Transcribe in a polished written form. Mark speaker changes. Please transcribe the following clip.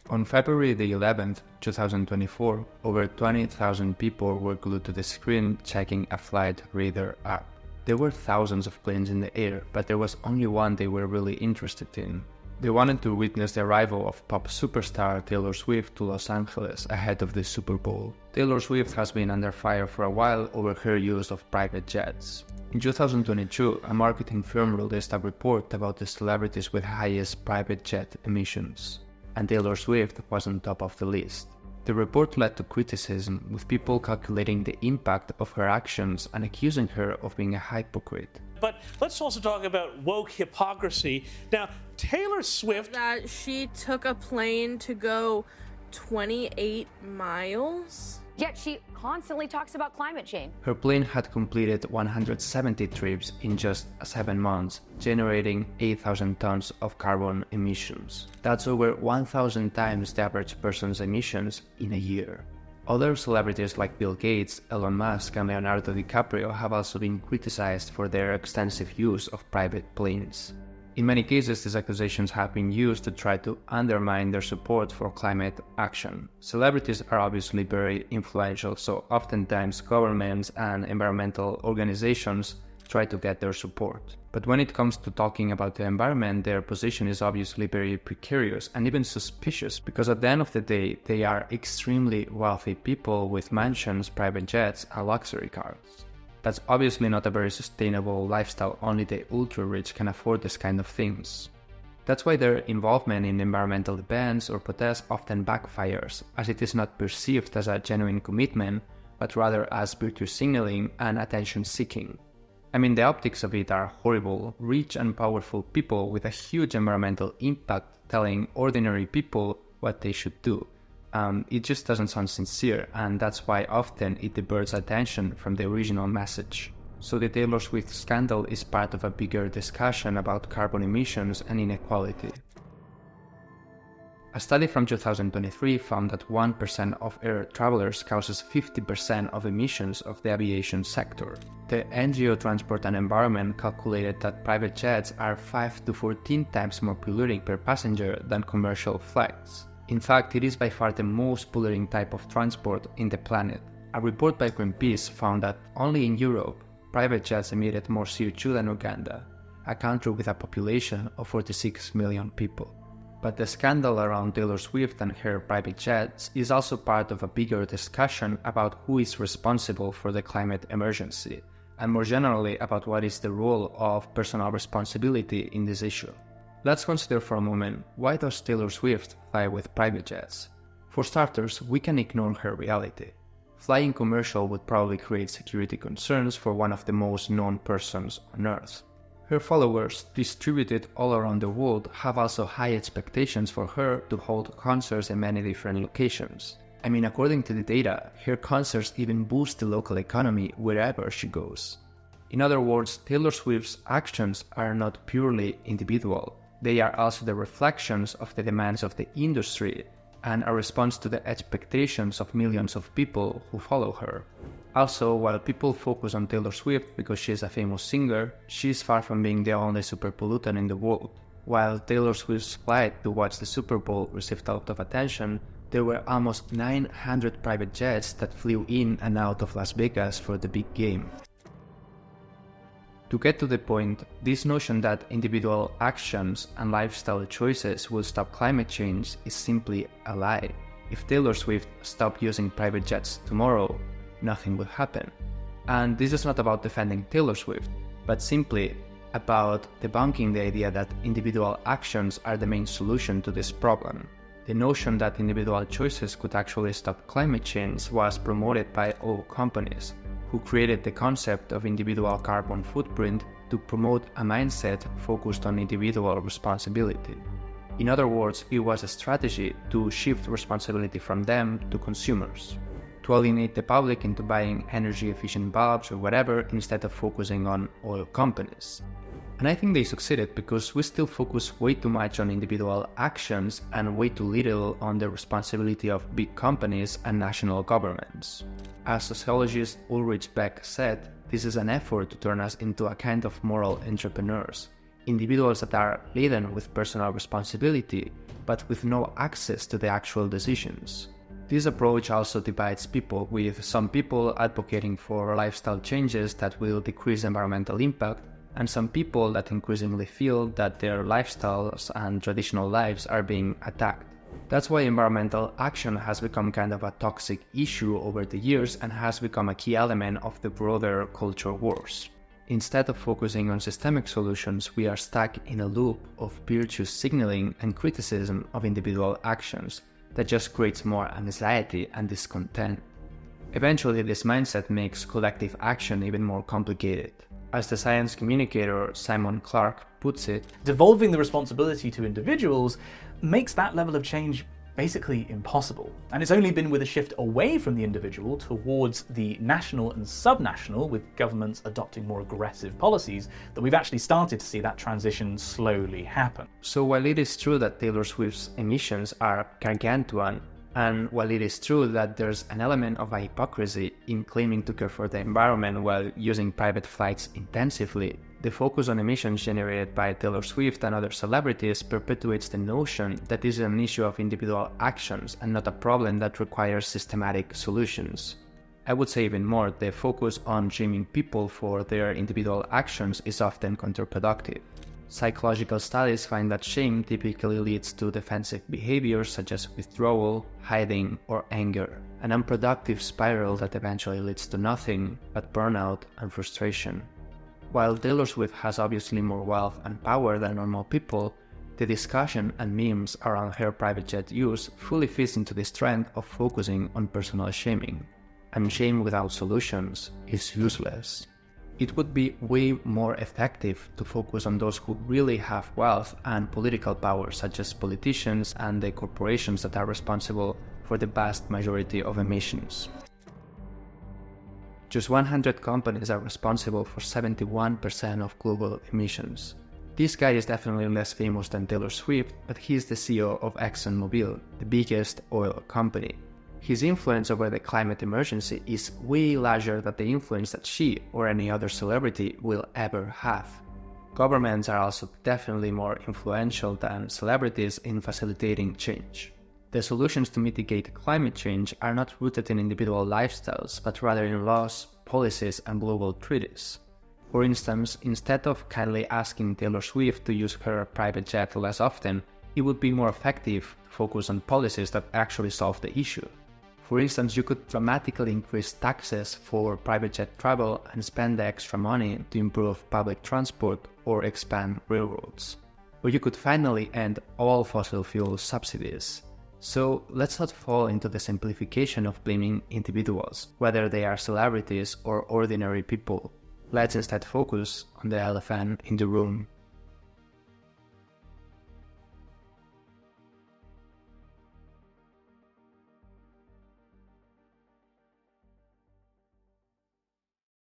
Speaker 1: On February the 11th, 2024, over 20,000 people were glued to the screen checking a flight radar app. There were thousands of planes in the air, but there was only one they were really interested in. They wanted to witness the arrival of pop superstar Taylor Swift to Los Angeles ahead of the Super Bowl. Taylor Swift has been under fire for a while over her use of private jets. In 2022, a marketing firm released a report about the celebrities with highest private jet emissions, and Taylor Swift was on top of the list. The report led to criticism, with people calculating the impact of her actions and accusing her of being a hypocrite.
Speaker 2: But let's also talk about woke hypocrisy. Now, Taylor Swift...
Speaker 3: That she took a plane to go 28 miles?
Speaker 4: Yet she constantly talks about climate change.
Speaker 1: Her plane had completed 170 trips in just 7 months, generating 8,000 tons of carbon emissions. That's over 1,000 times the average person's emissions in a year. Other celebrities like Bill Gates, Elon Musk, and Leonardo DiCaprio have also been criticized for their extensive use of private planes. In many cases, these accusations have been used to try to undermine their support for climate action. Celebrities are obviously very influential, so oftentimes governments and environmental organizations try to get their support. But when it comes to talking about the environment, their position is obviously very precarious and even suspicious, because at the end of the day, they are extremely wealthy people with mansions, private jets, and luxury cars. That's obviously not a very sustainable lifestyle. Only the ultra-rich can afford this kind of things. That's why their involvement in environmental events or protests often backfires, as it is not perceived as a genuine commitment, but rather as virtue signaling and attention-seeking. I mean, the optics of it are horrible. Rich and powerful people with a huge environmental impact telling ordinary people what they should do. It just doesn't sound sincere, and that's why often it diverts attention from the original message. So the Taylor Swift scandal is part of a bigger discussion about carbon emissions and inequality. A study from 2023 found that 1% of air travelers causes 50% of emissions of the aviation sector. The NGO Transport and Environment calculated that private jets are 5 to 14 times more polluting per passenger than commercial flights. In fact, it is by far the most polluting type of transport in the planet. A report by Greenpeace found that only in Europe, private jets emitted more CO2 than Uganda, a country with a population of 46 million people. But the scandal around Taylor Swift and her private jets is also part of a bigger discussion about who is responsible for the climate emergency, and more generally about what is the role of personal responsibility in this issue. Let's consider for a moment, why does Taylor Swift fly with private jets? For starters, we can ignore her reality. Flying commercial would probably create security concerns for one of the most known persons on Earth. Her followers, distributed all around the world, have also high expectations for her to hold concerts in many different locations. I mean, according to the data, her concerts even boost the local economy wherever she goes. In other words, Taylor Swift's actions are not purely individual. They are also the reflections of the demands of the industry and a response to the expectations of millions of people who follow her. Also, while people focus on Taylor Swift because she is a famous singer, she is far from being the only super pollutant in the world. While Taylor Swift's flight to watch the Super Bowl received a lot of attention, there were almost 900 private jets that flew in and out of Las Vegas for the big game. To get to the point, this notion that individual actions and lifestyle choices will stop climate change is simply a lie. If Taylor Swift stopped using private jets tomorrow, nothing will happen. And this is not about defending Taylor Swift, but simply about debunking the idea that individual actions are the main solution to this problem. The notion that individual choices could actually stop climate change was promoted by oil companies, who created the concept of individual carbon footprint to promote a mindset focused on individual responsibility. In other words, it was a strategy to shift responsibility from them to consumers, to alienate the public into buying energy-efficient bulbs or whatever instead of focusing on oil companies. And I think they succeeded because we still focus way too much on individual actions and way too little on the responsibility of big companies and national governments. As sociologist Ulrich Beck said, this is an effort to turn us into a kind of moral entrepreneurs. individuals that are laden with personal responsibility, but with no access to the actual decisions. This approach also divides people, with some people advocating for lifestyle changes that will decrease environmental impact, and some people that increasingly feel that their lifestyles and traditional lives are being attacked. That's why environmental action has become kind of a toxic issue over the years and has become a key element of the broader culture wars. Instead of focusing on systemic solutions, we are stuck in a loop of virtue signaling and criticism of individual actions that just creates more anxiety and discontent. Eventually, this mindset makes collective action even more complicated. As the science communicator Simon Clark puts it,
Speaker 5: devolving the responsibility to individuals makes that level of change basically impossible. And it's only been with a shift away from the individual towards the national and subnational, with governments adopting more aggressive policies, that we've actually started to see that transition slowly happen.
Speaker 1: So while it is true that Taylor Swift's emissions are gargantuan, and while it is true that there's an element of a hypocrisy in claiming to care for the environment while using private flights intensively, the focus on emissions generated by Taylor Swift and other celebrities perpetuates the notion that this is an issue of individual actions and not a problem that requires systematic solutions. I would say even more, the focus on shaming people for their individual actions is often counterproductive. Psychological studies find that shame typically leads to defensive behaviors such as withdrawal, hiding, or anger, an unproductive spiral that eventually leads to nothing but burnout and frustration. While Taylor Swift has obviously more wealth and power than normal people, the discussion and memes around her private jet use fully fits into this trend of focusing on personal shaming. And shame without solutions is useless. It would be way more effective to focus on those who really have wealth and political power, such as politicians and the corporations that are responsible for the vast majority of emissions. Just 100 companies are responsible for 71% of global emissions. This guy is definitely less famous than Taylor Swift, but he is the CEO of ExxonMobil, the biggest oil company. His influence over the climate emergency is way larger than the influence that she or any other celebrity will ever have. Governments are also definitely more influential than celebrities in facilitating change. The solutions to mitigate climate change are not rooted in individual lifestyles, but rather in laws, policies, and global treaties. For instance, instead of kindly asking Taylor Swift to use her private jet less often, it would be more effective to focus on policies that actually solve the issue. For instance, you could dramatically increase taxes for private jet travel and spend the extra money to improve public transport or expand railroads. Or you could finally end all fossil fuel subsidies. So let's not fall into the simplification of blaming individuals, whether they are celebrities or ordinary people. Let's instead focus on the elephant in the room.